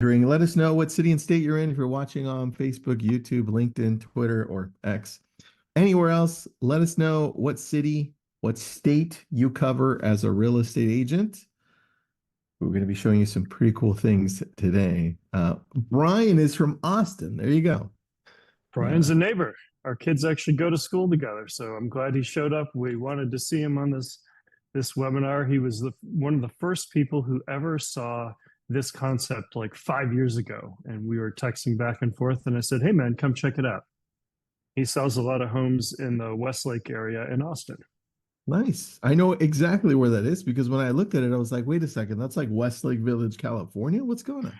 Let us know what city and state you're in if you're watching on Facebook, YouTube, LinkedIn, Twitter, or X. Anywhere else, let us know what city, what state you cover as a real estate agent. We're going to be showing you some pretty cool things today. Brian is from Austin. There you go. Brian's a neighbor. Our kids actually go to school together, so I'm glad he showed up. We wanted to see him on this webinar. He was one of the first people who ever saw this concept like 5 years ago, and we were texting back and forth. And I said, "Hey, man, come check it out." He sells a lot of homes in the Westlake area in Austin. Nice. I know exactly where that is because when I looked at it, I was like, wait a second, that's like Westlake Village, California. What's going on?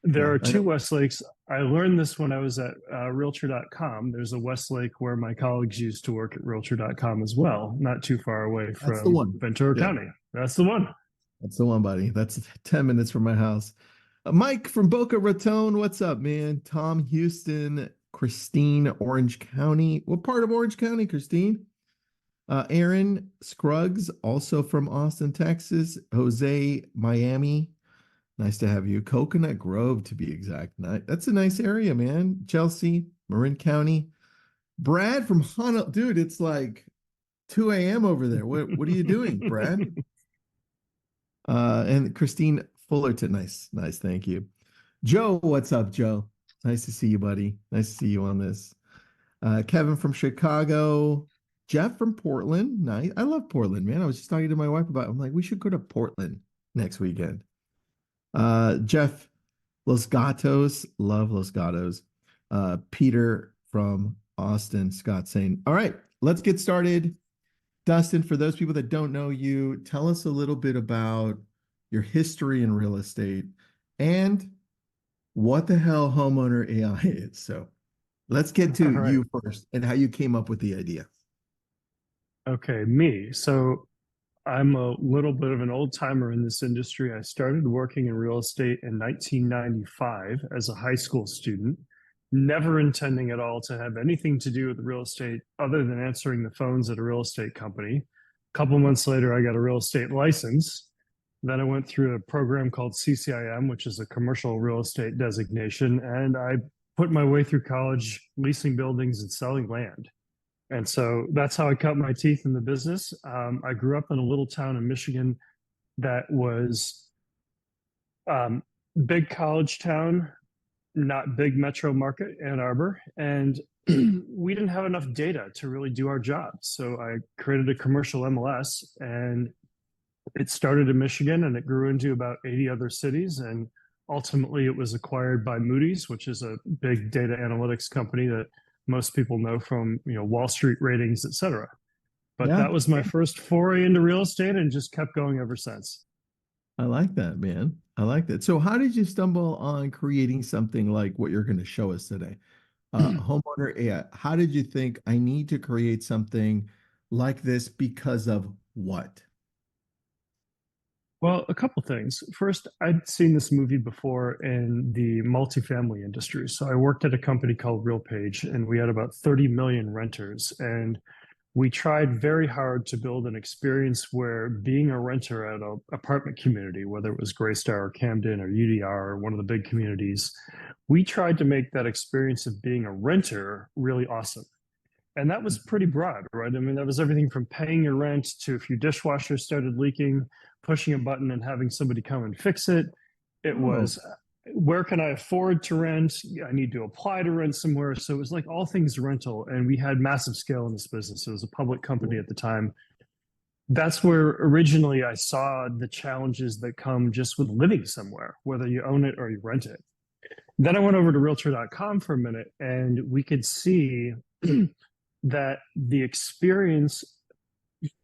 There Yeah, are I two know. Westlakes. I learned this when I was at Realtor.com. There's a Westlake where my colleagues used to work at Realtor.com as well, not too far away That's the from one. Ventura Yeah, County. That's the one. that's the one, buddy. That's 10 minutes from my house. Mike from Boca Raton, what's up, man? Tom Houston, Christine, Orange County. What part of Orange County, Christine? Aaron Scruggs, also from Austin, Texas. Jose, Miami. Nice to have you. Coconut Grove, to be exact. That's a nice area, man. Chelsea, Marin County. Brad from Honolulu. Dude, it's like 2 a.m. over there. What are you doing, Brad? And Christine Fullerton. Nice, nice. Thank you. Joe, what's up, Joe? Nice to see you, buddy. Nice to see you on this. Kevin from Chicago. Jeff from Portland. Nice. I love Portland, man. I was just talking to my wife about it. I'm like, we should go to Portland next weekend. Jeff, Los Gatos. Love Los Gatos. Peter from Austin. Scott saying, all right, let's get started. Dustin, for those people that don't know you, tell us a little bit about your history in real estate and what the hell homeowner AI is. So let's get All to right. you first and how you came up with the idea. Okay, me. So I'm a little bit of an old timer in this industry. I started working in real estate in 1995 as a high school student, never intending at all to have anything to do with real estate other than answering the phones at a real estate company. A couple months later, I got a real estate license. Then I went through a program called CCIM, which is a commercial real estate designation, and I put my way through college leasing buildings and selling land. And so that's how I cut my teeth in the business. I grew up in a little town in Michigan that was um, big college town, not big metro market, Ann Arbor. And we didn't have enough data to really do our job. So I created a commercial MLS, and it started in Michigan and it grew into about 80 other cities. And ultimately, it was acquired by Moody's, which is a big data analytics company that most people know from Wall Street ratings, et cetera. But Yeah, that was my first foray into real estate and just kept going ever since. I like that, man. I like that. So how did you stumble on creating something like what you're going to show us today? Homeowner AI. How did you think I need to create something like this because of what? Well, a couple things. First, I'd seen this movie before in the multifamily industry. So I worked at a company called RealPage, and we had about 30 million renters. And we tried very hard to build an experience where being a renter at an apartment community, whether it was Greystar or Camden or UDR or one of the big communities, we tried to make that experience of being a renter really awesome. And that was pretty broad, right? I mean, that was everything from paying your rent to if your dishwasher started leaking, pushing a button and having somebody come and fix it. It Oh, was where can I afford to rent? I need to apply to rent somewhere. So it was like all things rental. And we had massive scale in this business. It was a public company cool. at the time. That's where originally I saw the challenges that come just with living somewhere, whether you own it or you rent it. Then I went over to realtor.com for a minute and we could see that the experience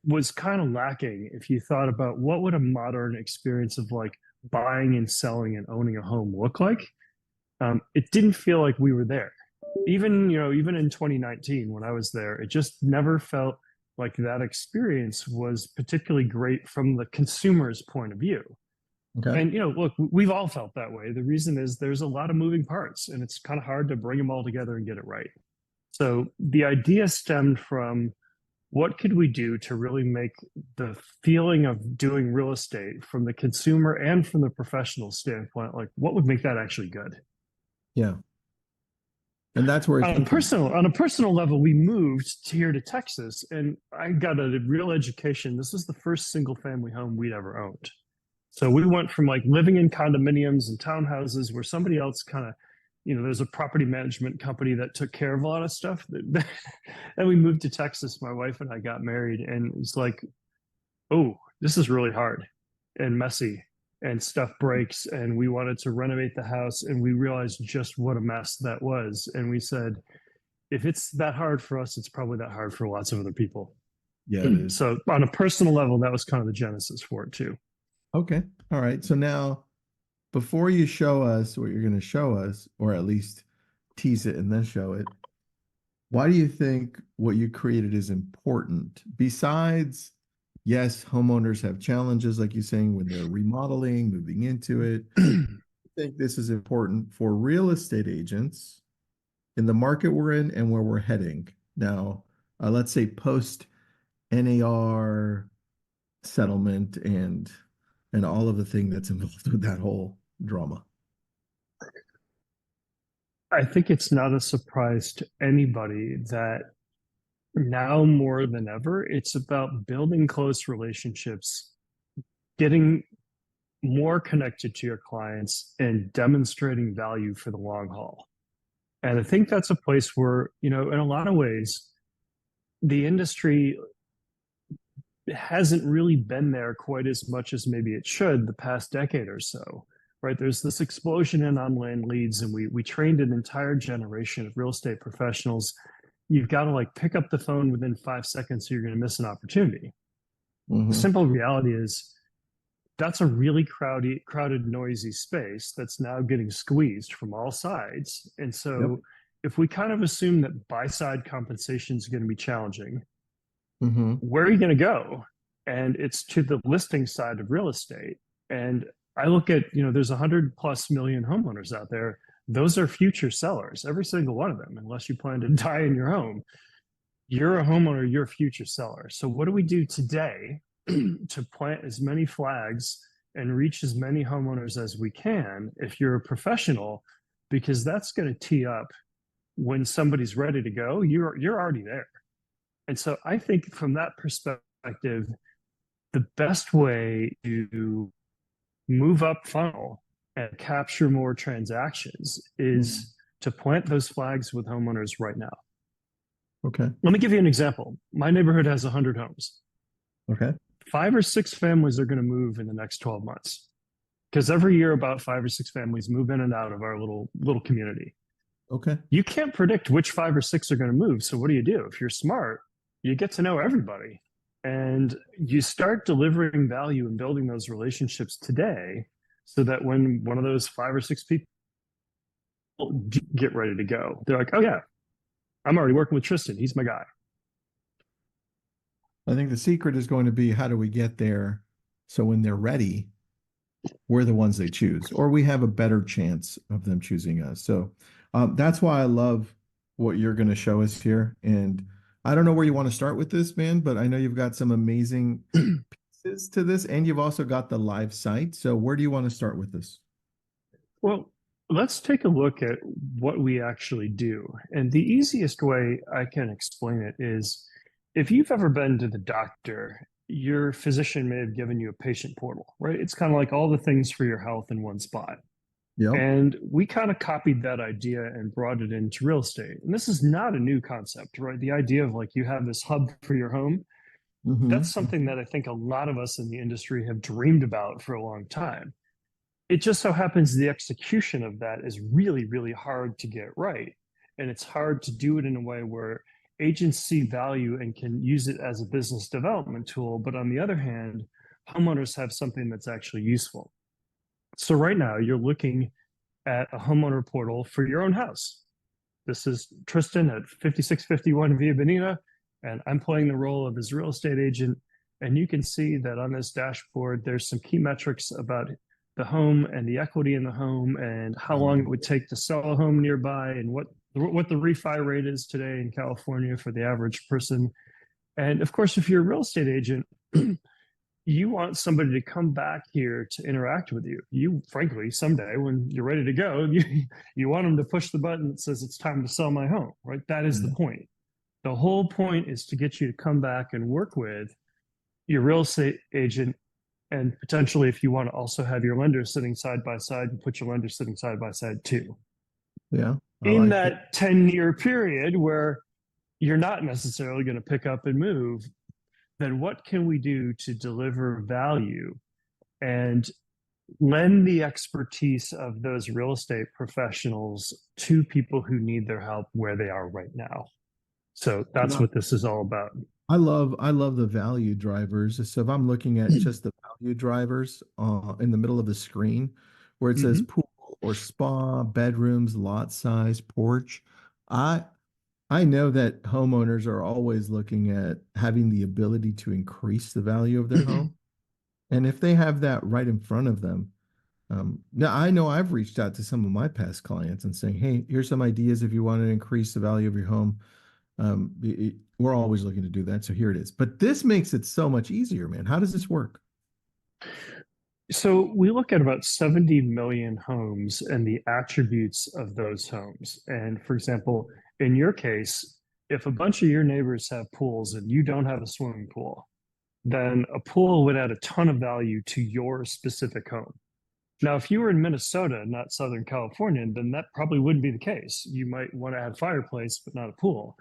was kind of lacking if you thought about what would a modern experience of like buying and selling and owning a home look like. It didn't feel like we were there. Even in 2019 when I was there, it just never felt like that experience was particularly great from the consumer's point of view. Okay. And look, we've all felt that way. The reason is there's a lot of moving parts, and it's kind of hard to bring them all together and get it right. So the idea stemmed from what could we do to really make the feeling of doing real estate from the consumer and from the professional standpoint, like what would make that actually good? Yeah. And that's where I think On a personal level, we moved here to Texas, and I got a real education. This was the first single family home we'd ever owned. So we went from like living in condominiums and townhouses where somebody else kind of, there's a property management company that took care of a lot of stuff. And we moved to Texas. My wife and I got married, and it's like, oh, this is really hard and messy, and stuff breaks. And we wanted to renovate the house, and we realized just what a mess that was. And we said, if it's that hard for us, it's probably that hard for lots of other people. yeah, it is. So on a personal level, that was kind of the genesis for it too. Okay. All right. So now, before you show us what you're going to show us, or at least tease it and then show it, why do you think what you created is important? Besides, yes, homeowners have challenges, like you're saying, when they're remodeling, moving into it. I think this is important for real estate agents in the market we're in and where we're heading. Now, let's say post NAR settlement and all of the thing that's involved with that whole drama. I think it's not a surprise to anybody that now more than ever, it's about building close relationships, getting more connected to your clients, and demonstrating value for the long haul. And I think that's a place where, in a lot of ways, the industry hasn't really been there quite as much as maybe it should the past decade or so, right? There's this explosion in online leads, and we trained an entire generation of real estate professionals. You've got to like pick up the phone within 5 seconds, so you're going to miss an opportunity. The simple reality is that's a really crowded, noisy space that's now getting squeezed from all sides. And so if we kind of assume that buy-side compensation is going to be challenging, where are you going to go? And it's to the listing side of real estate. And I look at, there's 100+ million homeowners out there. Those are future sellers, every single one of them, unless you plan to die in your home. You're a homeowner, you're a future seller. So what do we do today to plant as many flags and reach as many homeowners as we can if you're a professional? Because that's going to tee up when somebody's ready to go, you're already there. And so I think from that perspective, the best way to move up funnel and capture more transactions is to plant those flags with homeowners right now. Okay. Let me give you an example. My neighborhood has 100 homes. Okay. 5 or 6 families are going to move in the next 12 months, because every year about 5 or 6 families move in and out of our little community. Okay. You can't predict which 5 or 6 are going to move. So what do? If you're smart, you get to know everybody, and you start delivering value and building those relationships today, so that when one of those 5 or 6 people get ready to go, they're like, oh yeah, I'm already working with Tristan. He's my guy. I think the secret is going to be, how do we get there so when they're ready, we're the ones they choose, or we have a better chance of them choosing us. So that's why I love what you're going to show us here. And I don't know where you want to start with this, man, but I know you've got some amazing pieces to this, and you've also got the live site. So where do you want to start with this? Well, let's take a look at what we actually do. And the easiest way I can explain it is, if you've ever been to the doctor, your physician may have given you a patient portal, right? It's kind of like all the things for your health in one spot. Yep. And we kind of copied that idea and brought it into real estate. And this is not a new concept, right? The idea of like you have this hub for your home, that's something that I think a lot of us in the industry have dreamed about for a long time. It just so happens the execution of that is really, really hard to get right. And it's hard to do it in a way where agents see value and can use it as a business development tool. But on the other hand, homeowners have something that's actually useful. So right now you're looking at a homeowner portal for your own house. This is Tristan at 5651 Via Bonita, and I'm playing the role of his real estate agent. And you can see that on this dashboard, there's some key metrics about the home and the equity in the home and how long it would take to sell a home nearby, and what the refi rate is today in California for the average person. And of course, if you're a real estate agent, you want somebody to come back here to interact with you. You, frankly, someday when you're ready to go, you want them to push the button that says it's time to sell my home, right? That is the Yeah. point. The whole point is to get you to come back and work with your real estate agent. And potentially, if you want to also have your lender sitting side by side, you put your lender sitting side by side too. Yeah. I In like it. that 10-year period where you're not necessarily going to pick up and move, then what can we do to deliver value and lend the expertise of those real estate professionals to people who need their help where they are right now? So You that's know, what this is all about. I love the value drivers. So if I'm looking at just the value drivers in the middle of the screen where it says Mhm. pool or spa, bedrooms, lot size, porch, I I know that homeowners are always looking at having the ability to increase the value of their home. And if they have that right in front of them, now I know I've reached out to some of my past clients and saying, hey, here's some ideas if you want to increase the value of your home. We're always looking to do that. So here it is. But this makes it so much easier, man. How does this work? So we look at about 70 million homes and the attributes of those homes. And for example, in your case, if a bunch of your neighbors have pools and you don't have a swimming pool, then a pool would add a ton of value to your specific home. Now, if you were in Minnesota, not Southern California, then that probably wouldn't be the case. You might want to add fireplace, but not a pool.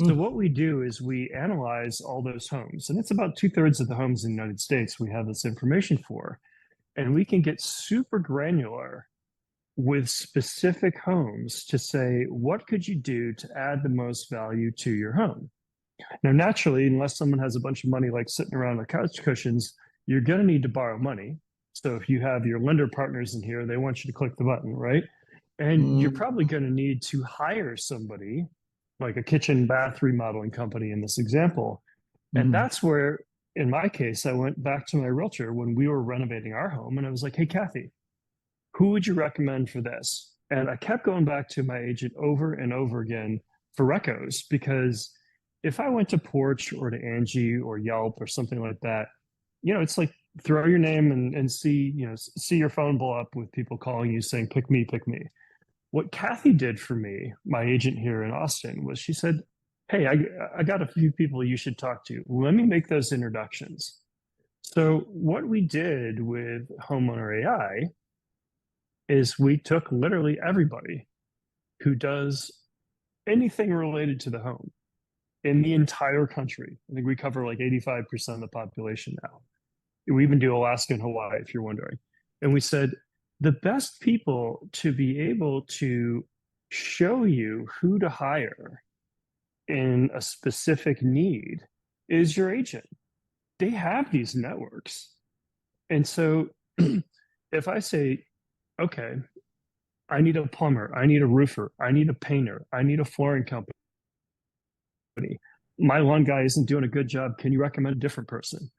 So Mm, what we do is we analyze all those homes, and it's about 2/3 of the homes in the United States we have this information for, and we can get super granular with specific homes to say, what could you do to add the most value to your home? Now, naturally, unless someone has a bunch of money like sitting around on couch cushions, you're going to need to borrow money. So if you have your lender partners in here, they want you to click the button, right? And you're mm, probably going to need to hire somebody like a kitchen bath remodeling company in this example. And mm, that's where, in my case, I went back to my realtor when we were renovating our home and I was like, hey, Kathy, who would you recommend for this? And I kept going back to my agent over and over again for recos because if I went to Porch or to Angie or Yelp or something like that, it's like throw your name and see, see your phone blow up with people calling you saying, pick me, pick me. What Kathy did for me, my agent here in Austin, was she said, hey, I got a few people you should talk to. Let me make those introductions. So what we did with Homeowner AI is we took literally everybody who does anything related to the home in the entire country. I think we cover like 85% of the population now. We even do Alaska and Hawaii, if you're wondering. And we said, the best people to be able to show you who to hire in a specific need is your agent. They have these networks. And so if I say, okay, I need a plumber, I need a roofer, I need a painter, I need a flooring company, my lawn guy isn't doing a good job. Can you recommend a different person?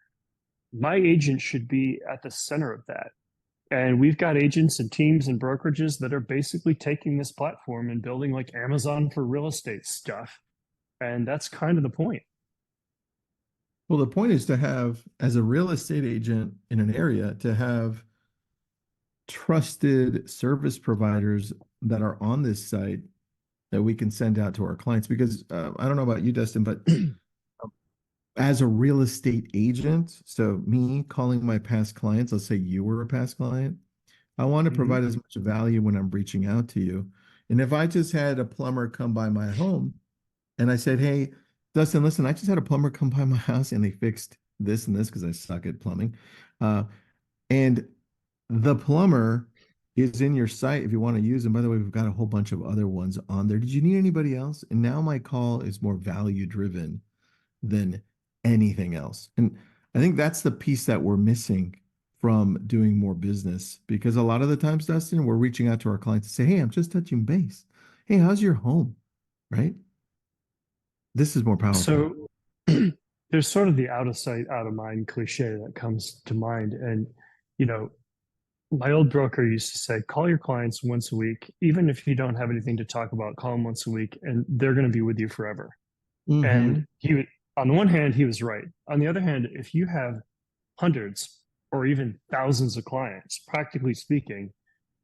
My agent should be at the center of that. And we've got agents and teams and brokerages that are basically taking this platform and building like Amazon for real estate stuff. And that's kind of the point. Well, the point is to have, as a real estate agent in an area, to have trusted service providers that are on this site that we can send out to our clients. Because I don't know about you, Dustin, but as a real estate agent, so me calling my past clients, let's say you were a past client, I want to Mhm. provide as much value when I'm reaching out to you. And if I just had a plumber come by my home and I said, hey, Dustin, listen, I just had a plumber come by my house and they fixed this and this because I suck at plumbing. Uh, and the plumber is in your site if you want to use them. By the way, we've got a whole bunch of other ones on there. Did you need anybody else? And now my call is more value driven than anything else. And I think that's the piece that we're missing from doing more business because a lot of the times, Dustin, we're reaching out to our clients to say, hey, I'm just touching base. Hey, how's your home? Right? This is more powerful. So there's sort of the out of sight, out of mind cliche that comes to mind. And, you know, my old broker used to say, call your clients once a week. Even if you don't have anything to talk about, call them once a week and they're going to be with you forever. And Mm-hmm. On the one hand, he was right. On the other hand, if you have hundreds or even thousands of clients, practically speaking,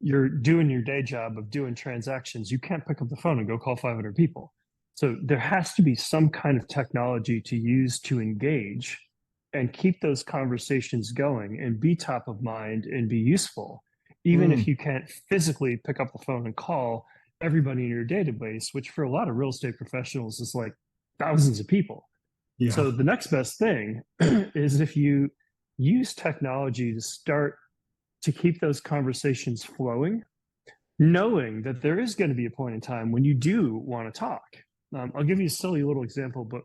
you're doing your day job of doing transactions. You can't pick up the phone and go call 500 people. So there has to be some kind of technology to use to engage and keep those conversations going and be top of mind and be useful, even if Mm, you can't physically pick up the phone and call everybody in your database, which for a lot of real estate professionals is like thousands of people. yeah. So the next best thing is if you use technology to start to keep those conversations flowing, knowing that there is going to be a point in time when you do want to talk. I'll give you a silly little example, but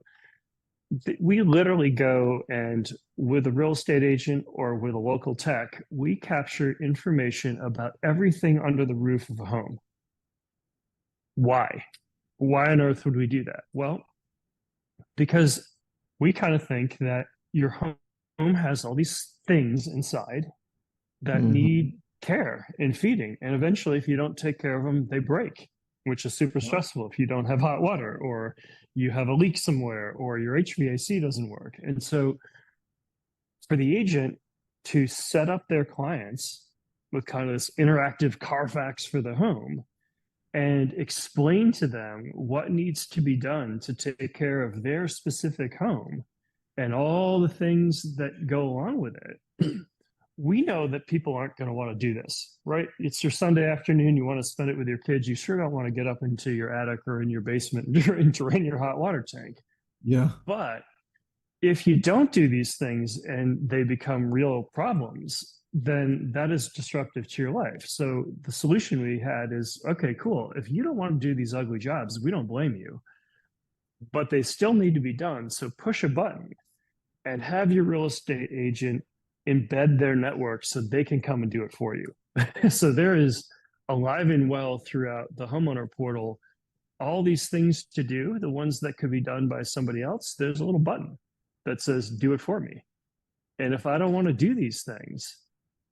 we literally go and with a real estate agent or with a local tech, we capture information about everything under the roof of a home. Why? Why on earth would we do that? Well, because we kind of think that your home has all these things inside that Hmm. need care and feeding. And eventually, if you don't take care of them, they break, which is super stressful if you don't have hot water or you have a leak somewhere or your HVAC doesn't work. And so, for the agent to set up their clients with kind of this interactive Carfax for the home and explain to them what needs to be done to take care of their specific home and all the things that go along with it. We know that people aren't going to want to do this, right? It's your Sunday afternoon. You want to spend it with your kids. You sure don't want to get up into your attic or in your basement and drain your hot water tank. Yeah. But if you don't do these things and they become real problems, then that is disruptive to your life. So the solution we had is, okay, cool. If you don't want to do these ugly jobs, we don't blame you, but they still need to be done. So push a button and have your real estate agent embed their network so they can come and do it for you. So there is alive and well throughout the homeowner portal, all these things to do, the ones that could be done by somebody else, there's a little button that says, do it for me. And if I don't want to do these things,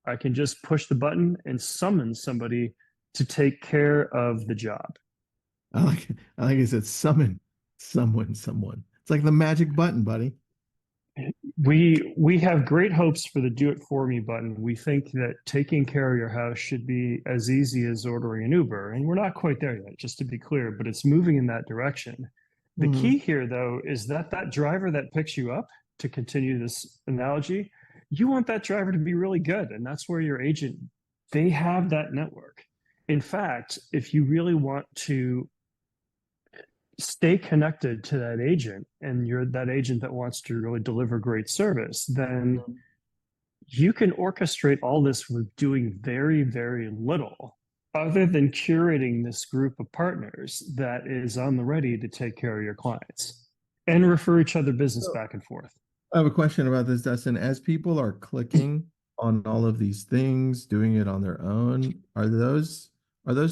I can just push the button and summon somebody to take care of the job. I like it said summon someone. It's like the magic button, buddy. We have great hopes for the do it for me button. We think that taking care of your house should be as easy as ordering an Uber, and we're not quite there yet, just to be clear, but it's moving in that direction. The Hmm. key here though is that that driver that picks you up, to continue this analogy, you want that driver to be really good, and that's where your agent, they have that network. In fact, if you really want to stay connected to that agent and you're that agent that wants to really deliver great service, then you can orchestrate all this with doing very, very little other than curating this group of partners that is on the ready to take care of your clients and refer each other business So back and forth. I have a question about this, Dustin. As people are clicking on all of these things, doing it on their own, are those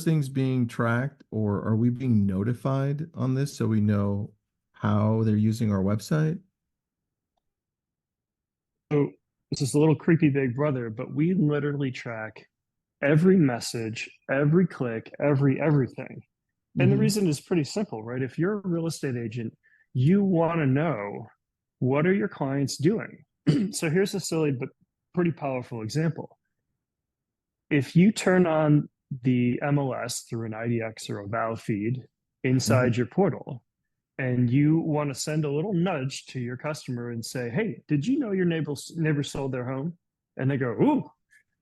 things being tracked or are we being notified on this so we know how they're using our website? So this is a little creepy big brother, but we literally track every message, every click, everything. And the Hmm. reason is pretty simple, right? If you're a real estate agent, you want to know what are your clients doing? So here's a silly but pretty powerful example. If you turn on the MLS through an IDX or a VAL feed Hmm. inside your portal, and you want to send a little nudge to your customer and say, "Hey, did you know your neighbor sold their home?" And they go, "Ooh,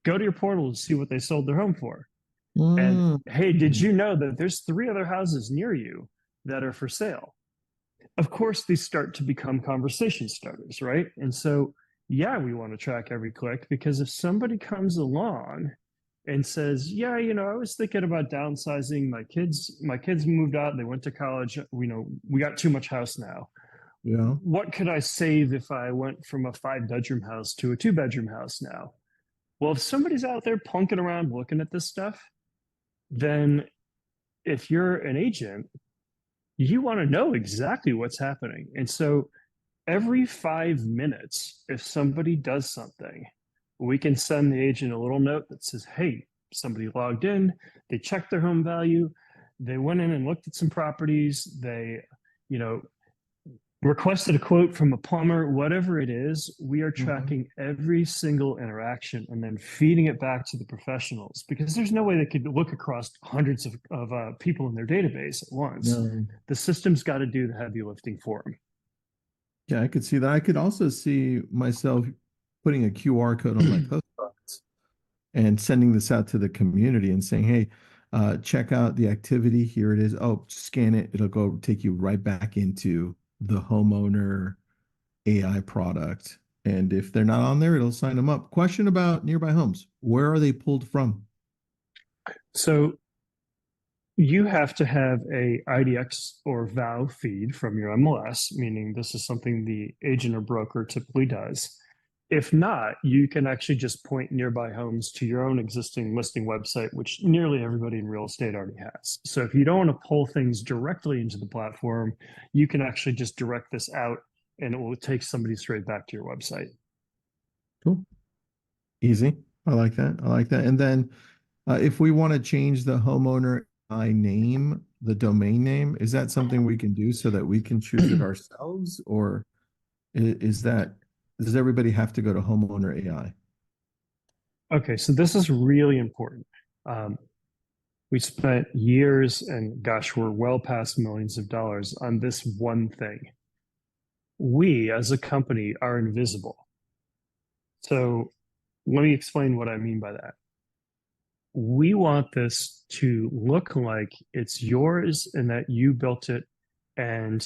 go to your portal and see what they sold their home for." And Mm. hey, did you know that there's three other houses near you that are for sale? Of course, these start to become conversation starters, right? And so, yeah, we want to track every click because if somebody comes along and says, "Yeah, I was thinking about downsizing. My kids moved out. They went to college. We got too much house now. Yeah. What could I save if I went from a 5 bedroom house to a 2 bedroom house now?" Well, if somebody's out there plunking around looking at this stuff, then if you're an agent, you want to know exactly what's happening. And so every 5 minutes, if somebody does something, we can send the agent a little note that says, "Hey, somebody logged in, they checked their home value, they went in and looked at some properties, they, you know, requested a quote from a plumber, whatever it is, we are Mhm. tracking every single interaction and then feeding it back to the professionals because there's no way they could look across hundreds of people in their database at once. No. The system's got to do the heavy lifting for them. Yeah, I could see that. I could also see myself putting a QR code on my postcards and sending this out to the community and saying, hey, check out the activity. Here it is. Oh, scan it. It'll go take you right back into the homeowner AI product. And if they're not on there, it'll sign them up. Question about nearby homes. Where are they pulled from? So you have to have a IDX or VOW feed from your MLS, meaning this is something the agent or broker typically does. If not, you can actually just point nearby homes to your own existing listing website, which nearly everybody in real estate already has. So if you don't want to pull things directly into the platform, you can actually just direct this out and it will take somebody straight back to your website. Cool. Easy. I like that. I like that. And then if we want to change the homeowner I name, the domain name, is that something we can do so that we can choose it ourselves? Or is that, does everybody have to go to homeowner AI? Okay, so this is really important. Um, we spent years and gosh, we're well past millions of dollars on this one thing. We as a company are invisible. So let me explain what I mean by that. We want this to look like it's yours and that you built it. And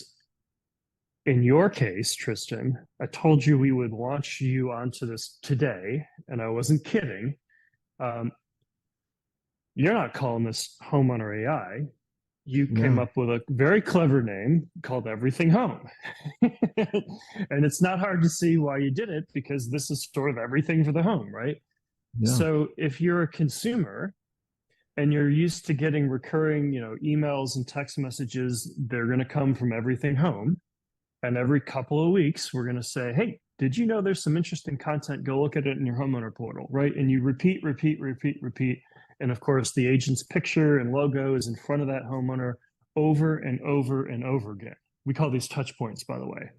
in your case, Tristan, I told you we would launch you onto this today, and I wasn't kidding. Um, you're not calling this Homeowner AI. You came No. up with a very clever name called Everything Home. And it's not hard to see why you did it because this is sort of everything for the home, right? Yeah. So if you're a consumer and you're used to getting recurring, emails and text messages, they're going to come from Everything Home. And every couple of weeks, we're going to say, hey, did you know there's some interesting content? Go look at it in your homeowner portal, right? And you repeat, repeat, repeat, repeat. And of course, the agent's picture and logo is in front of that homeowner over and over and over again. We call these touch points, by the way.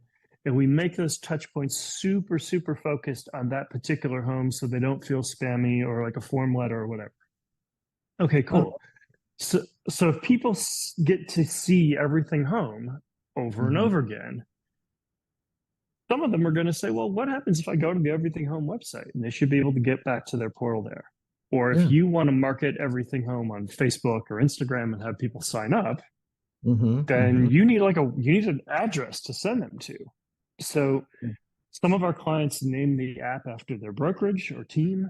And we make those touch points super, super focused on that particular home so they don't feel spammy or like a form letter or whatever. Okay, Oh, cool. So if people get to see Everything Home over and mhm. over again, some of them are going to say, well, what happens if I go to the Everything Home website? And they should be able to get back to their portal there. Or if Yeah. you want to market Everything Home on Facebook or Instagram and have people sign up, Hmm. then Hmm. you need an address to send them to. So some of our clients name the app after their brokerage or team.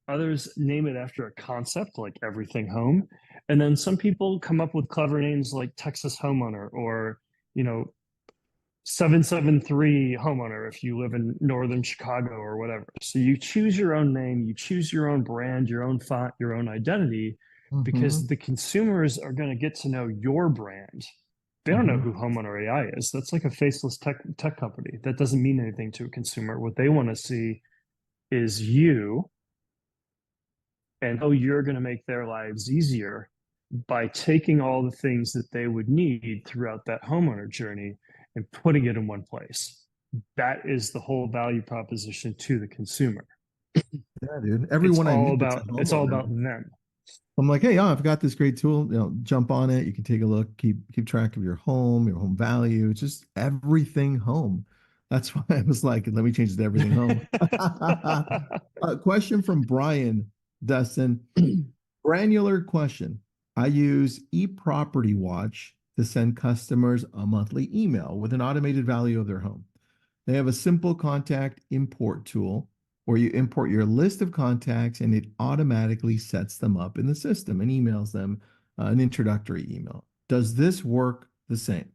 Others name it after a concept like Everything Home. And then some people come up with clever names like Texas Homeowner or, you know, 773 homeowner if you live in northern Chicago or whatever. So you choose your own name, you choose your own brand, your own font, your own identity, because Hmm. the consumers are going to get to know your brand. They don't know Hmm. who Homeowner AI is. That's like a faceless tech company. That doesn't mean anything to a consumer. What they want to see is you and how you're going to make their lives easier by taking all the things that they would need throughout that homeowner journey and putting it in one place. That is the whole value proposition to the consumer. Yeah, dude. Everyone I meet that's a It's all homeowner, about them. I'm like, hey, yeah, I've got this great tool. Jump on it. You can take a look, keep track of your home value, just everything home. That's why I was like, let me change it to everything home. Question from Brian Dustin. Granular question. I use eProperty Watch to send customers a monthly email with an automated value of their home. They have a simple contact import tool where you import your list of contacts and it automatically sets them up in the system and emails them an introductory email. Does this work the same?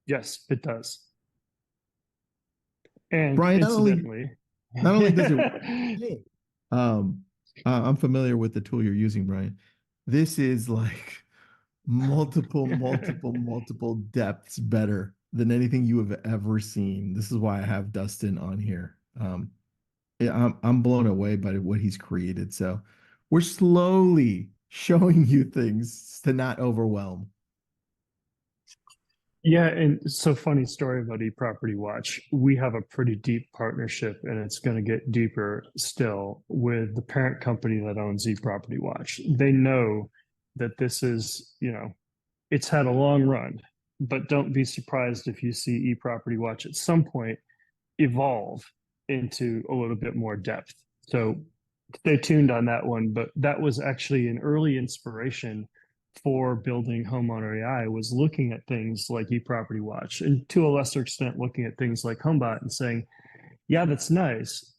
Yes, it does. And Brian, incidentally, not only does it work, hey, um, I'm familiar with the tool you're using, Brian. This is like multiple depths better than anything you have ever seen. This is why I have Dustin on here. Yeah, I'm blown away by what he's created. So we're slowly showing you things to not overwhelm. Yeah, and so funny story about eProperty Watch. We have a pretty deep partnership, and it's going to get deeper still with the parent company that owns eProperty Watch. They know that this is, it's had a long run, but don't be surprised if you see eProperty Watch at some point evolve into a little bit more depth. So stay tuned on that one. But that was actually an early inspiration for building Homeowner AI, was looking at things like eProperty Watch, and to a lesser extent looking at things like HomeBot and saying, yeah, that's nice.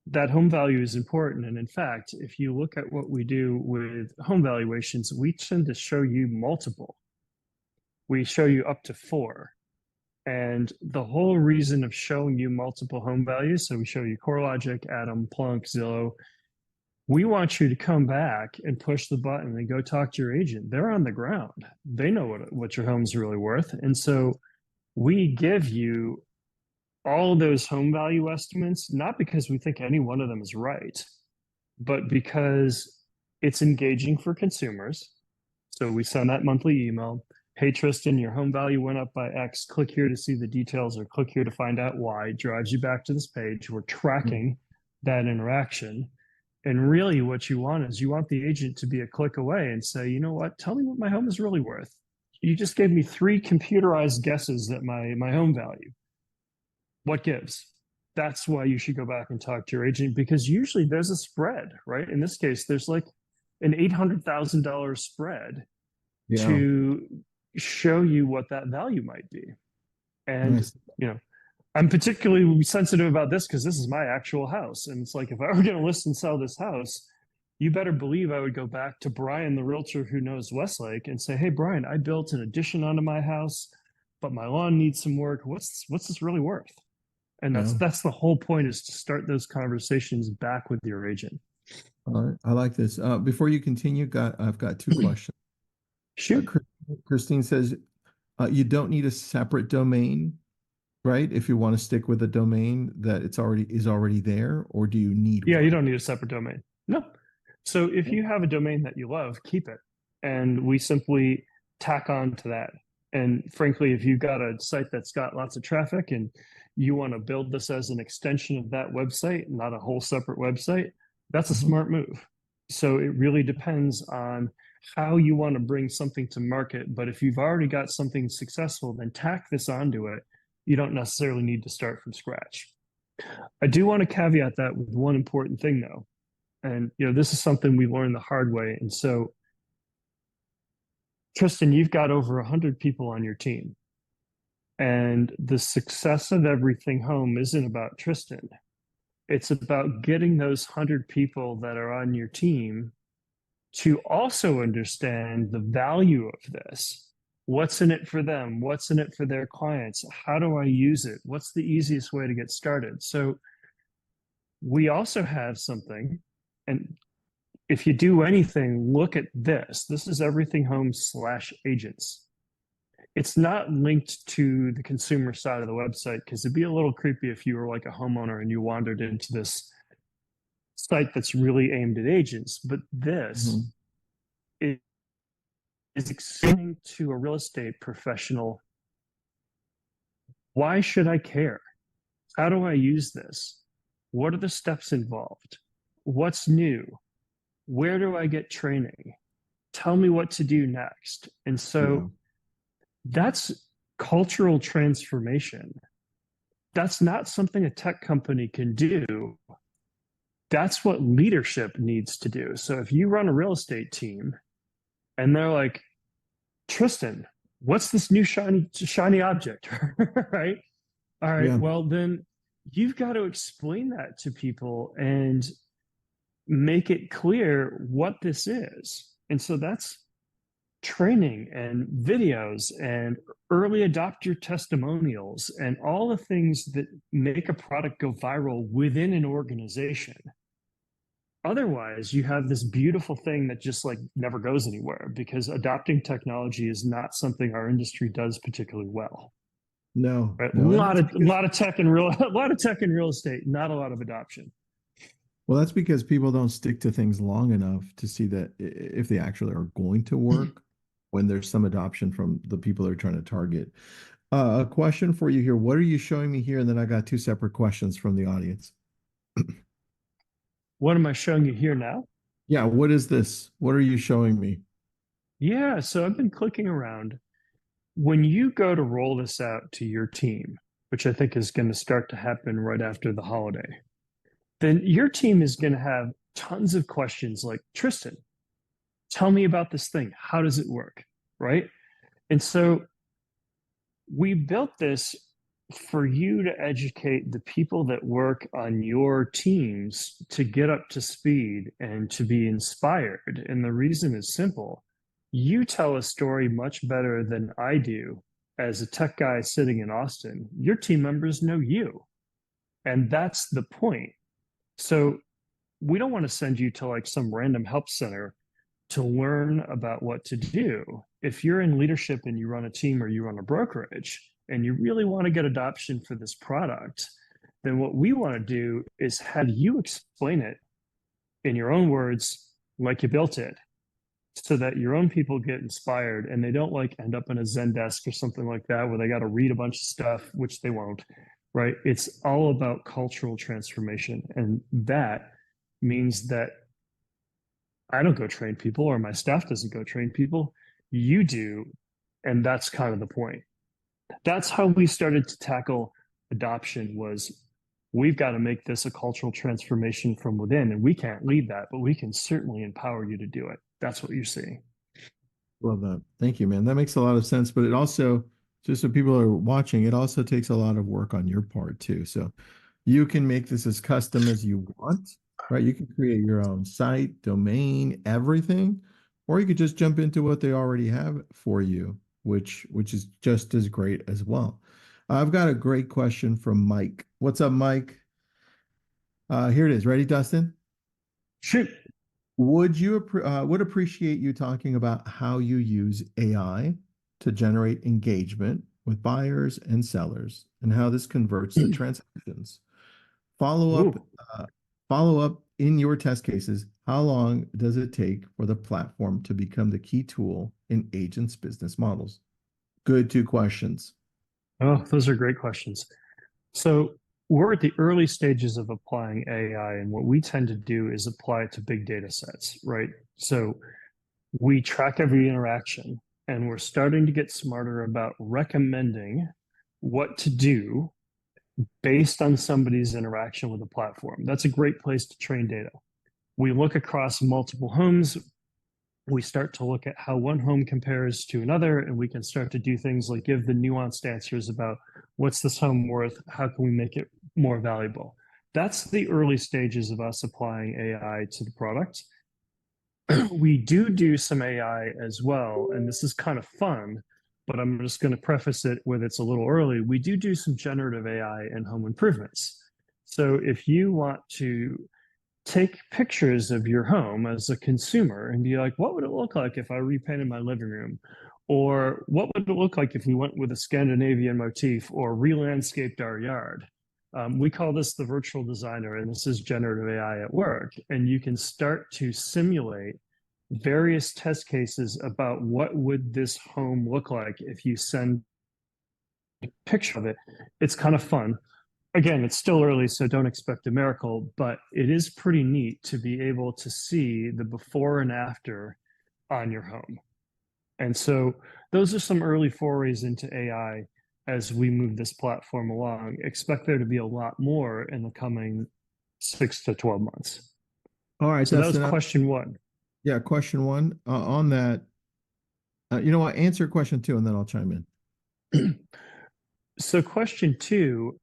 That home value is important. And in fact, if you look at what we do with home valuations, we tend to show you multiple. We show you up to four. And the whole reason of showing you multiple home values, so we show you CoreLogic, Adam, Plunk, Zillow, we want you to come back and push the button and go talk to your agent. They're on the ground. They know what your home's really worth. And so we give you all those home value estimates, not because we think any one of them is right, but because it's engaging for consumers. So we send that monthly email. Hey, Tristan, your home value went up by X. Click here to see the details, or click here to find out why. It drives you back to this page. We're tracking that interaction. And really what you want is you want the agent to be a click away and say, you know what, tell me what my home is really worth. You just gave me 3 computerized guesses at my home value. What gives? That's why you should go back and talk to your agent, because usually there's a spread, right? In this case, there's like an $800,000 spread to show you what that value might be. And, Nice. I'm particularly sensitive about this because this is my actual house. And it's like, if I were going to list and sell this house, you better believe I would go back to Brian, the realtor who knows Westlake, and say, hey, Brian, I built an addition onto my house, but my lawn needs some work. What's this really worth? And Yeah. that's the whole point, is to start those conversations back with your agent. All right. I like this. Before you continue, I've got 2 questions. Shoot. Christine says, you don't need a separate domain, right? If you want to stick with a domain that is already there, or do you need Yeah, one? you don't need a separate domain. No. So if you have a domain that you love, keep it. And we simply tack on to that. And frankly, if you've got a site that's got lots of traffic and you want to build this as an extension of that website, not a whole separate website, that's a smart move. So it really depends on how you want to bring something to market. But if you've already got something successful, then tack this onto it. You don't necessarily need to start from scratch. I do want to caveat that with one important thing, though. And this is something we learned the hard way. And so, Tristan, you've got over 100 people on your team. And the success of Everything Home isn't about Tristan. It's about getting those 100 people that are on your team to also understand the value of this. What's in it for them? What's in it for their clients? How do I use it? What's the easiest way to get started? So we also have something, and if you do anything, look at this. This is Everything Home /agents. It's not linked to the consumer side of the website, because it'd be a little creepy if you were like a homeowner and you wandered into this site that's really aimed at agents. But this is explaining to a real estate professional, why should I care? How do I use this? What are the steps involved? What's new? Where do I get training? Tell me what to do next. And so that's cultural transformation. That's not something a tech company can do. That's what leadership needs to do. So if you run a real estate team and they're like, Tristan, what's this new shiny object? Right? All right. Yeah. Well, then you've got to explain that to people and make it clear what this is. And so that's training and videos and early adopter testimonials and all the things that make a product go viral within an organization. Otherwise, you have this beautiful thing that just like never goes anywhere, because adopting technology is not something our industry does particularly well. No, Right? no. A lot of tech in real estate, not a lot of adoption. Well, that's because people don't stick to things long enough to see that if they actually are going to work. when there's some adoption from the people they're trying to target. A question for you here. What are you showing me here? And then I got two separate questions from the audience. What am I showing you here now? Yeah, what is this? What are you showing me? Yeah, so I've been clicking around. When you go to roll this out to your team, which I think is going to start to happen right after the holiday, then your team is going to have tons of questions like, Tristan, tell me about this thing. How does it work? Right. And so we built this for you to educate the people that work on your teams to get up to speed and to be inspired. And the reason is simple. You tell a story much better than I do as a tech guy sitting in Austin. Your team members know you. And that's the point. So we don't want to send you to like some random help center to learn about what to do. If you're in leadership and you run a team or you run a brokerage and you really want to get adoption for this product, then what we want to do is have you explain it in your own words, like you built it, so that your own people get inspired and they don't like end up in a Zen desk or something like that where they got to read a bunch of stuff, which they won't, right? It's all about cultural transformation. And that means that I don't go train people or my staff doesn't go train people. You do. And that's kind of the point. That's how we started to tackle adoption was we've got to make this a cultural transformation from within. And we can't lead that, but we can certainly empower you to do it. That's what you're seeing. Love that. Thank you, man. That makes a lot of sense. But it also, just so people are watching, it also takes a lot of work on your part too. So you can make this as custom as you want, right? You can create your own site, domain, everything, or you could just jump into what they already have for you, which is just as great as well. I've got a great question from Mike. What's up, Mike? Here it is. Ready, Dustin? Shoot. Would appreciate you talking about how you use AI to generate engagement with buyers and sellers and how this converts to transactions. Follow up, Ooh. follow up in your test cases. How long does it take for the platform to become the key tool in agents' business models? Good two questions. Oh, those are great questions. So we're at the early stages of applying AI, and what we tend to do is apply it to big data sets, right? So we track every interaction, and we're starting to get smarter about recommending what to do based on somebody's interaction with the platform. That's a great place to train data. We look across multiple homes. We start to look at how one home compares to another, and we can start to do things like give the nuanced answers about what's this home worth? How can we make it more valuable? That's the early stages of us applying AI to the product. We do some AI as well, and this is kind of fun, but I'm just going to preface it with it's a little early. We do some generative AI in home improvements. So if you want to take pictures of your home as a consumer and be like, what would it look like if I repainted my living room? Or what would it look like if we went with a Scandinavian motif or re-landscaped our yard? We call this the virtual designer, and this is generative AI at work. And you can start to simulate various test cases about what would this home look like if you send a picture of it. It's kind of fun. Again, it's still early, so don't expect a miracle, but it is pretty neat to be able to see the before and after on your home. And so those are some early forays into AI as we move this platform along. Expect there to be a lot more in the coming 6 to 12 months. All right, So that was Dustin. question one. Yeah, question one. On that, you know what? Answer question two, and then I'll chime in. So question two,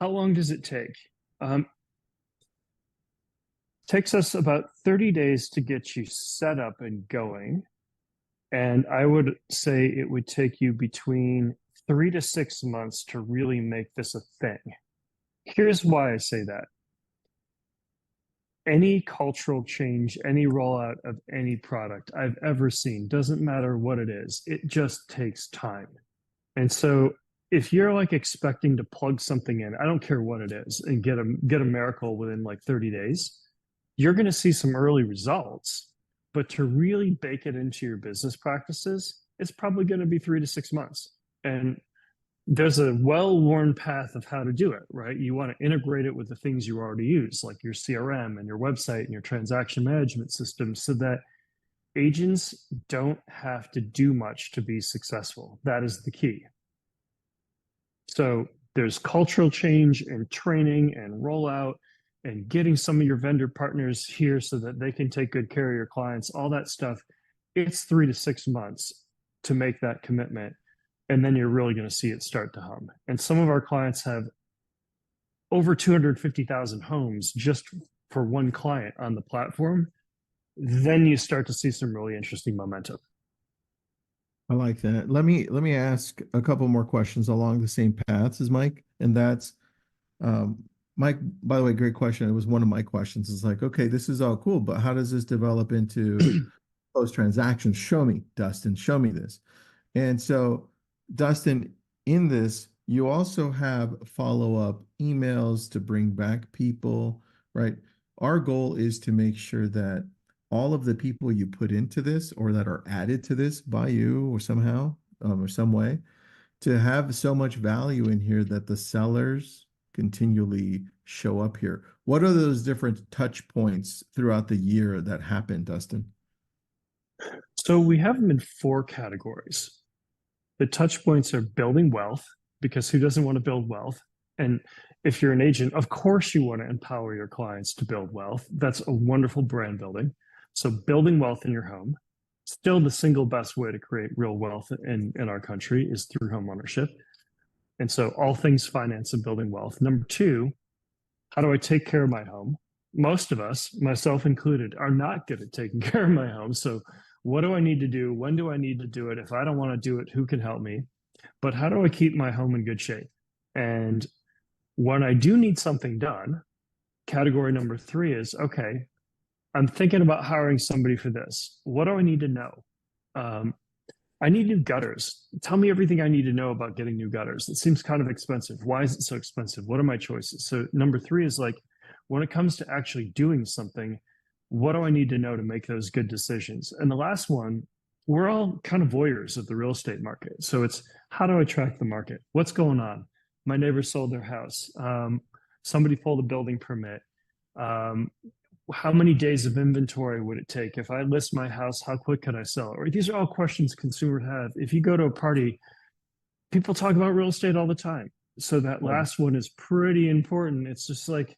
how long does it take? Takes us about 30 days to get you set up and going. And I would say it would take you between 3 to 6 months to really make this a thing. Here's why I say that. Any cultural change, any rollout of any product I've ever seen, doesn't matter what it is, it just takes time. And so if you're like expecting to plug something in, I don't care what it is, and get a miracle within like 30 days, you're going to see some early results. But to really bake it into your business practices, it's probably going to be 3 to 6 months. And there's a well-worn path of how to do it, right? You want to integrate it with the things you already use, like your CRM and your website and your transaction management system, so that agents don't have to do much to be successful. That is the key. So there's cultural change and training and rollout and getting some of your vendor partners here so that they can take good care of your clients, all that stuff. It's 3 to 6 months to make that commitment. And then you're really going to see it start to hum. And some of our clients have over 250,000 homes just for one client on the platform. Then you start to see some really interesting momentum. I like that. Let me ask a couple more questions along the same paths as Mike, and that's Mike. By the way, great question. It was one of my questions. It's like, okay, this is all cool, but how does this develop into post transactions? Show me, Dustin. Show me this. And so, Dustin, in this, you also have follow-up emails to bring back people, right? Our goal is to make sure that all of the people you put into this or that are added to this by you or somehow or some way to have so much value in here that the sellers continually show up here. What are those different touch points throughout the year that happen, Dustin? So we have them in 4 categories. The touch points are building wealth, because who doesn't want to build wealth? And if you're an agent, of course you want to empower your clients to build wealth. That's a wonderful brand building. So building wealth in your home, still the single best way to create real wealth in our country is through homeownership. And so all things finance and building wealth. Number 2, how do I take care of my home? Most of us, myself included, are not good at taking care of my home. So what do I need to do? When do I need to do it? If I don't want to do it, who can help me? But how do I keep my home in good shape? And when I do need something done, category number 3 is, okay, I'm thinking about hiring somebody for this. What do I need to know? I need new gutters. Tell me everything I need to know about getting new gutters. It seems kind of expensive. Why is it so expensive? What are my choices? So number 3 is like, when it comes to actually doing something, what do I need to know to make those good decisions? And the last one, we're all kind of voyeurs of the real estate market. So it's, how do I track the market? What's going on? My neighbor sold their house. Somebody pulled a building permit. How many days of inventory would it take? If I list my house, how quick could I sell it? Or these are all questions consumers have. If you go to a party, people talk about real estate all the time. So that last one is pretty important. It's just like,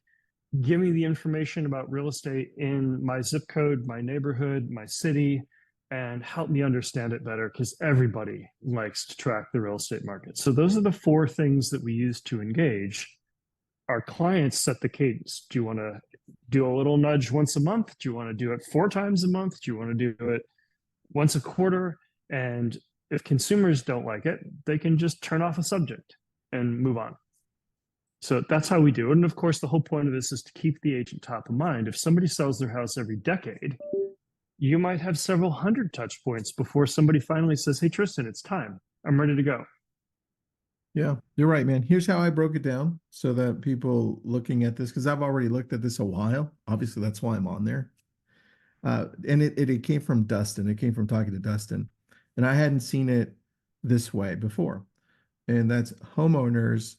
give me the information about real estate in my zip code, my neighborhood, my city, and help me understand it better, because everybody likes to track the real estate market. So those are the 4 things that we use to engage. Our clients set the cadence. Do you want to do a little nudge once a month? Do you want to do it 4 times a month? Do you want to do it once a quarter? And if consumers don't like it, they can just turn off a subject and move on. So that's how we do it. And of course, the whole point of this is to keep the agent top of mind. If somebody sells their house every decade, you might have several hundred touch points before somebody finally says, hey, Tristan, it's time. I'm ready to go. Yeah, you're right, man. Here's how I broke it down so that people looking at this, because I've already looked at this a while. Obviously, that's why I'm on there. And it came from Dustin. It came from talking to Dustin. And I hadn't seen it this way before. And that's homeowners.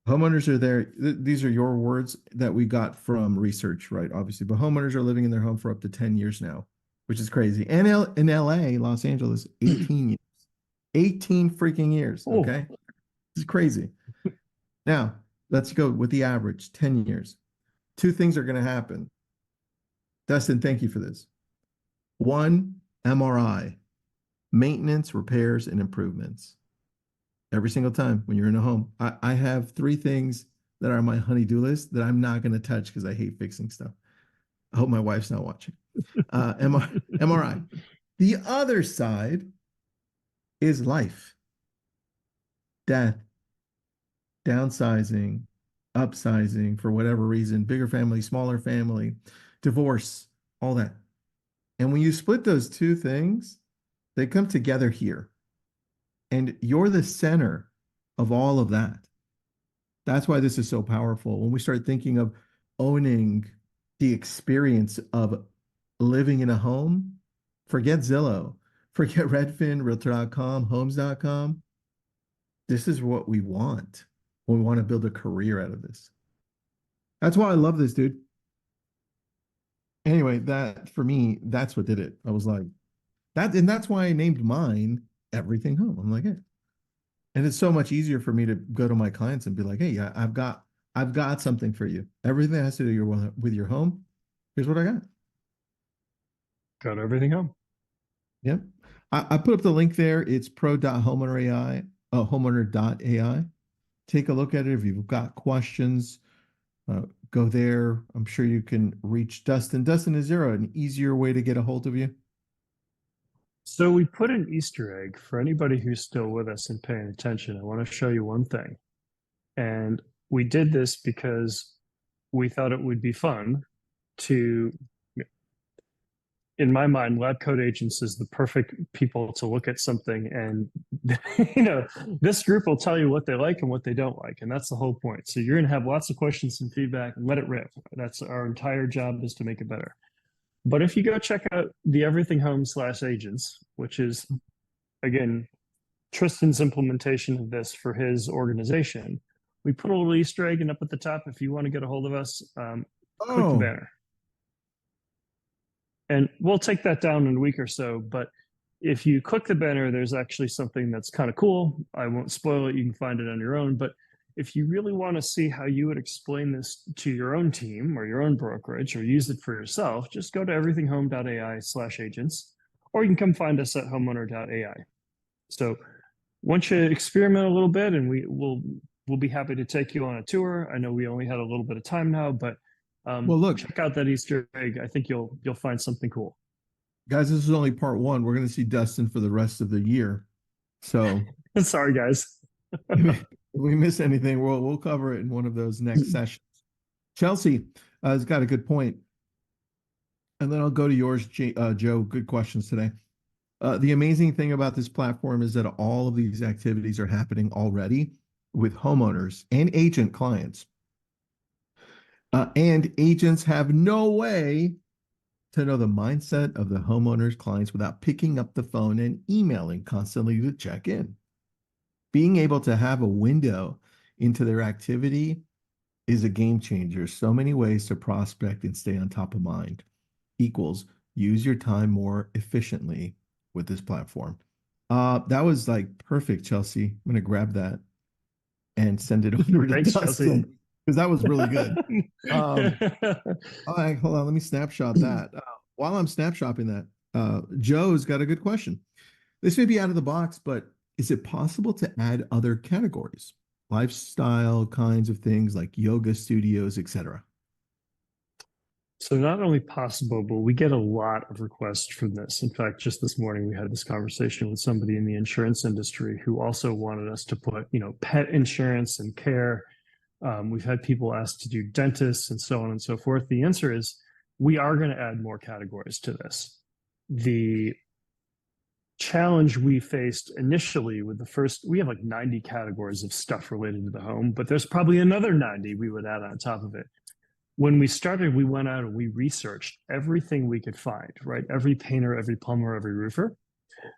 Homeowners are there. These are your words that we got from research, right? Obviously, but homeowners are living in their home for up to 10 years now, which is crazy. And in LA, Los Angeles, 18 years. 18 freaking years. Okay. This is crazy. Now, let's go with the average 10 years. 2 things are going to happen. Dustin, thank you for this. 1, MRI, maintenance, repairs, and improvements. Every single time when you're in a home. I have 3 things that are on my honey-do list that I'm not going to touch because I hate fixing stuff. I hope my wife's not watching. MRI. The other side is life, death, downsizing, upsizing for whatever reason, bigger family, smaller family, divorce, all that. And when you split those 2 things, they come together here. And you're the center of all of that. That's why this is so powerful. When we start thinking of owning the experience of living in a home, forget Zillow, Forget Redfin, Realtor.com, Homes.com. This is what we want. We want to build a career out of this. That's why I love this, dude. Anyway, that for me, that's what did it. I was like, that, and that's why I named mine Everything Home. I'm like, hey. And it's so much easier for me to go to my clients and be like, hey, yeah, I've got something for you. Everything that has to do with your home. Here's what I got. Got everything home. Yep. I put up the link there. It's pro.homeowner.ai, homeowner.ai. Take a look at it. If you've got questions, go there. I'm sure you can reach Dustin. Dustin, is there an easier way to get a hold of you? So we put an Easter egg for anybody who's still with us and paying attention. I want to show you one thing. And we did this because we thought it would be fun to, in my mind, Labcoat Agents is the perfect people to look at something and, this group will tell you what they like and what they don't like. And that's the whole point. So you're going to have lots of questions and feedback and let it rip. That's our entire job, is to make it better. But if you go check out the Everything Home / Agents, which is, again, Tristan's implementation of this for his organization, we put a little Easter egg, and up at the top, if you want to get a hold of us, click the Oh, banner. And we'll take that down in a week or so. But if you click the banner, there's actually something that's kind of cool. I won't spoil it. You can find it on your own. But if you really want to see how you would explain this to your own team or your own brokerage, or use it for yourself, just go to everythinghome.ai / agents, or you can come find us at homeowner.ai. So once you experiment a little bit, and we'll be happy to take you on a tour. I know we only had a little bit of time now, but well, look, check out that Easter egg. I think you'll find something cool. guys, this is only part one. We're going to see Dustin for the rest of the year. So Sorry, guys. if we miss anything, we'll cover it in one of those next sessions. Chelsea has got a good point. And then I'll go to yours, Joe. Good questions today. The amazing thing about this platform is that all of these activities are happening already with homeowners and agent clients. And agents have no way to know the mindset of the homeowners clients without picking up the phone and emailing constantly to check in. Being able to have a window into their activity is a game changer. So many ways to prospect and stay on top of mind equals use your time more efficiently with this platform. That was like perfect, Chelsea. I'm going to grab that and send it over to Thanks, Chelsea. Dustin because that was really good. All right, hold on. Let me snapshot that. While I'm snapshotting that, Joe's got a good question. This may be out of the box, but is it possible to add other categories, lifestyle kinds of things like yoga studios, etc.? So not only possible, but we get a lot of requests from this. In fact, just this morning we had this conversation with somebody in the insurance industry who also wanted us to put, pet insurance and care. We've had people ask to do dentists and so on and so forth. The answer is we are going to add more categories to this. The challenge we faced initially with we have like 90 categories of stuff related to the home, but there's probably another 90 we would add on top of it. When we started, we went out and we researched everything we could find, right? Every painter, every plumber, every roofer,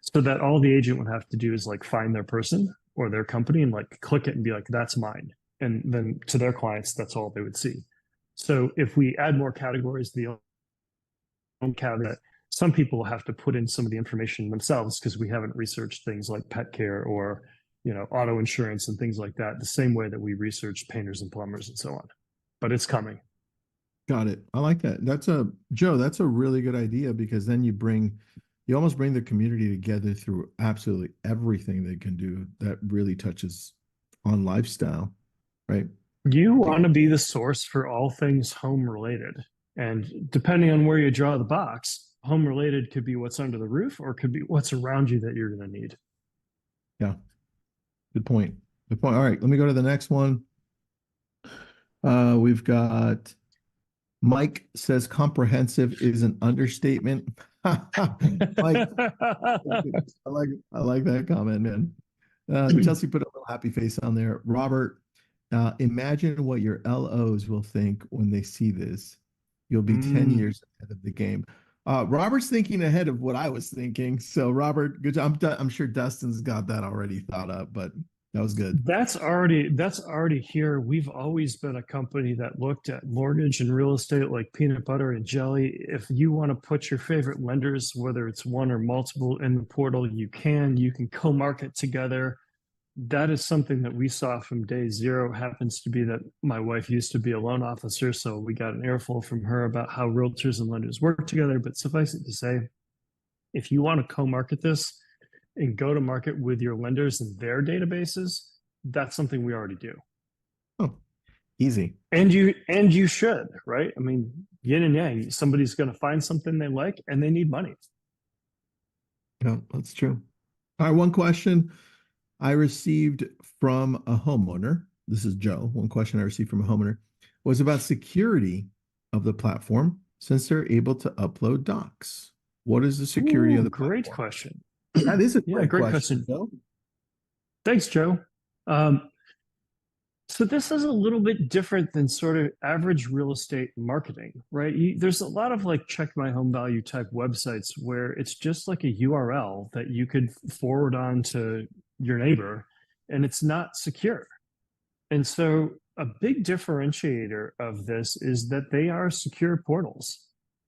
so that all the agent would have to do is like find their person or their company and like click it and be like, that's mine. And then to their clients, that's all they would see. So if we add more categories, the own category, some people will have to put in some of the information themselves because we haven't researched things like pet care or, auto insurance and things like that, the same way that we research painters and plumbers and so on. But it's coming. Got it. I like that. Joe, that's a really good idea because then you almost bring the community together through absolutely everything they can do that really touches on lifestyle, right? You want to be the source for all things home related. And depending on where you draw the box, home related could be what's under the roof or could be what's around you that you're going to need. Yeah. Good point. Good point. All right, let me go to the next one. We've got Mike says comprehensive is an understatement. Mike, I like that comment, man. Chelsea put a little happy face on there. Robert, imagine what your LOs will think when they see this. You'll be 10 years ahead of the game. Robert's thinking ahead of what I was thinking. So Robert, good job. I'm sure Dustin's got that already thought up, but that was good. That's already here. We've always been a company that looked at mortgage and real estate like peanut butter and jelly. If you want to put your favorite lenders, whether it's one or multiple, in the portal, you can. You can co-market together. That is something that we saw from day zero. Happens to be that my wife used to be a loan officer, so we got an earful from her about how realtors and lenders work together. But suffice it to say, if you want to co-market this and go to market with your lenders and their databases, that's something we already do. Oh, easy. And you should, right? I mean, yin and yang. Somebody's going to find something they like and they need money. Yeah, that's true. All right, one question I received from a homeowner. This is Joe. One question I received from a homeowner was about security of the platform since they're able to upload docs. What is the security of the Great platform? question. That is a Yeah, great question. Joe. Thanks, Joe. So this is a little bit different than sort of average real estate marketing, right? There's a lot of like check my home value type websites where it's just like a URL that you could forward on to your neighbor, and it's not secure. And so a big differentiator of this is that they are secure portals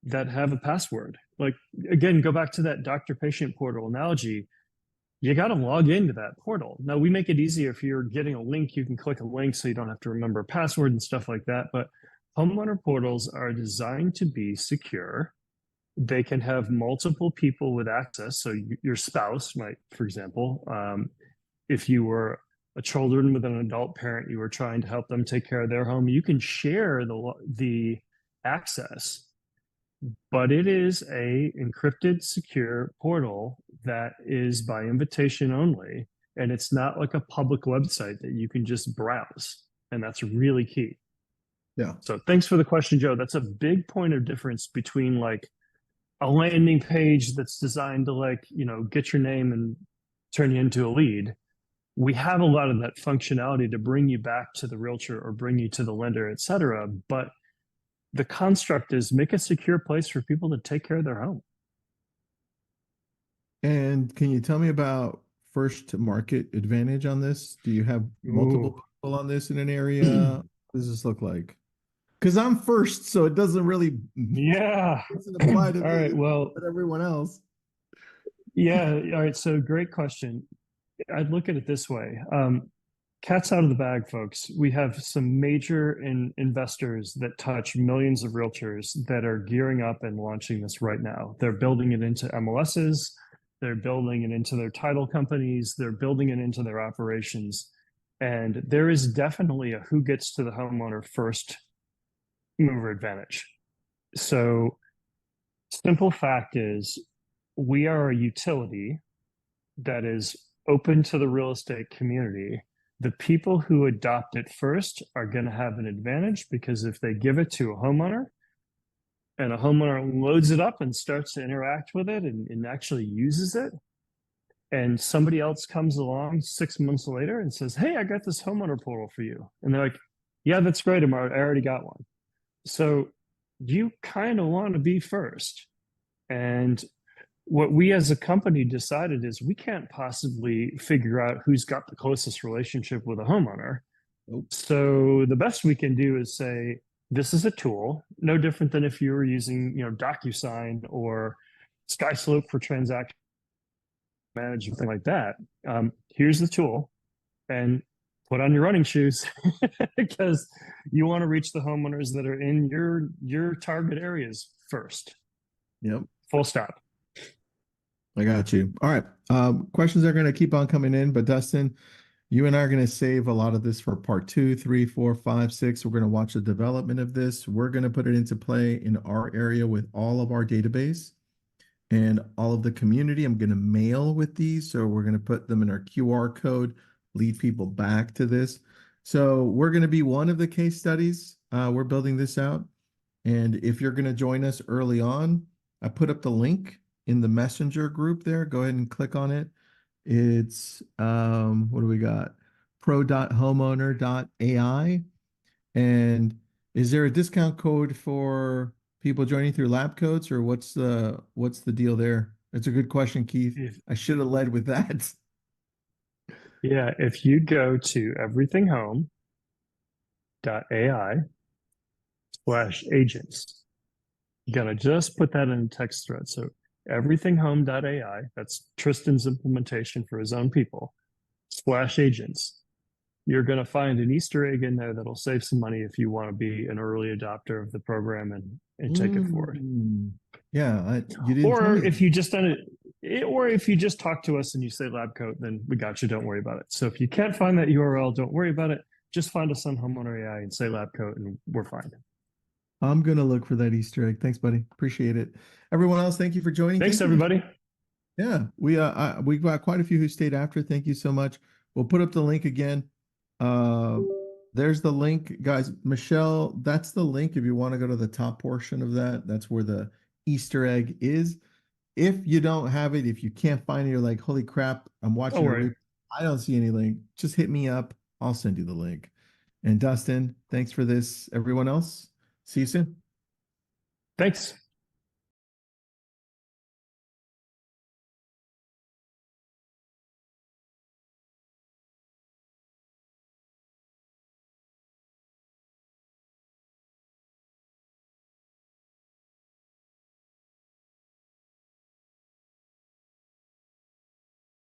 that have a password. Like, again, go back to that doctor patient portal analogy. You got to log into that portal. Now, we make it easier if you're getting a link, you can click a link so you don't have to remember a password and stuff like that. But homeowner portals are designed to be secure. They can have multiple people with access. So your spouse might, for example, if you were a children with an adult parent, you were trying to help them take care of their home, you can share the access, but it is a encrypted, secure portal that is by invitation only, and it's not like a public website that you can just browse, and that's really key. Yeah. So thanks for the question, Joe. That's a big point of difference between like a landing page that's designed to like, get your name and turn you into a lead. We have a lot of that functionality to bring you back to the realtor or bring you to the lender, et cetera. But the construct is make a secure place for people to take care of their home. And can you tell me about first to market advantage on this? Do you have multiple Ooh. people on this in an area? What does this look like? Because I'm first, so it doesn't really Yeah. doesn't apply to All right. me, Well, but everyone else. yeah. All right. So great question. I'd look at it this way. Cat's out of the bag, folks. We have some major investors that touch millions of realtors that are gearing up and launching this right now. They're building it into MLSs. They're building it into their title companies. They're building it into their operations. And there is definitely a who gets to the homeowner first mover advantage. So simple fact is we are a utility that is open to the real estate community. The people who adopt it first are going to have an advantage because if they give it to a homeowner and a homeowner loads it up and starts to interact with it and actually uses it, and somebody else comes along 6 months later and says, "Hey, I got this homeowner portal for you." And they're like, "Yeah, that's great, Amar. I already got one." So you kind of want to be first. And what we as a company decided is we can't possibly figure out who's got the closest relationship with a homeowner. Nope. So the best we can do is say, this is a tool, no different than if you were using, DocuSign or SkySlope for transaction management, something like that. Here's the tool, and put on your running shoes because you want to reach the homeowners that are in your target areas first. Yep. Full stop. I got you. All right. Questions are going to keep on coming in, but Dustin, you and I are going to save a lot of this for part 2, 3, 4, 5, 6. We're going to watch the development of this. We're going to put it into play in our area with all of our database and all of the community. I'm going to mail with these. So we're going to put them in our QR code, lead people back to this. So we're going to be one of the case studies. We're building this out. And if you're going to join us early on, I put up the link in the messenger group there. Go ahead and click on it. It's what do we got? pro.homeowner.ai. And is there a discount code for People joining through Labcoats, or what's the deal there? It's a good question, Keith. If, I should have led with that. yeah, if you go to everythinghome.ai/agents, you gotta just put that in a text thread. So everythinghome.ai, that's Tristan's implementation for his own people, /agents. You're going to find an Easter egg in there that'll save some money if you want to be an early adopter of the program and take it forward. Yeah, you didn't tell Or me if that. you just done it, or if you just talk to us and you say Labcoat, then we got you. Don't worry about it. So if you can't find that URL, don't worry about it. Just find us on Homeowner AI and say Labcoat, and we're fine. I'm gonna look for that Easter egg. Thanks, buddy. Appreciate it. Everyone else, thank you for joining. Thanks, Thank you for everybody. yeah. We got quite a few who stayed after. Thank you so much. We'll put up the link again. Uh, there's the link, guys. Michelle, that's the link if you want to go to the top portion of that. That's where the Easter egg is. If you don't have it, if you can't find it, you're like, holy crap, I'm Don't watching a worry. replay. I don't see any link. Just hit me up. I'll send you the link. And Dustin, thanks for this. Everyone else, see you soon. Thanks.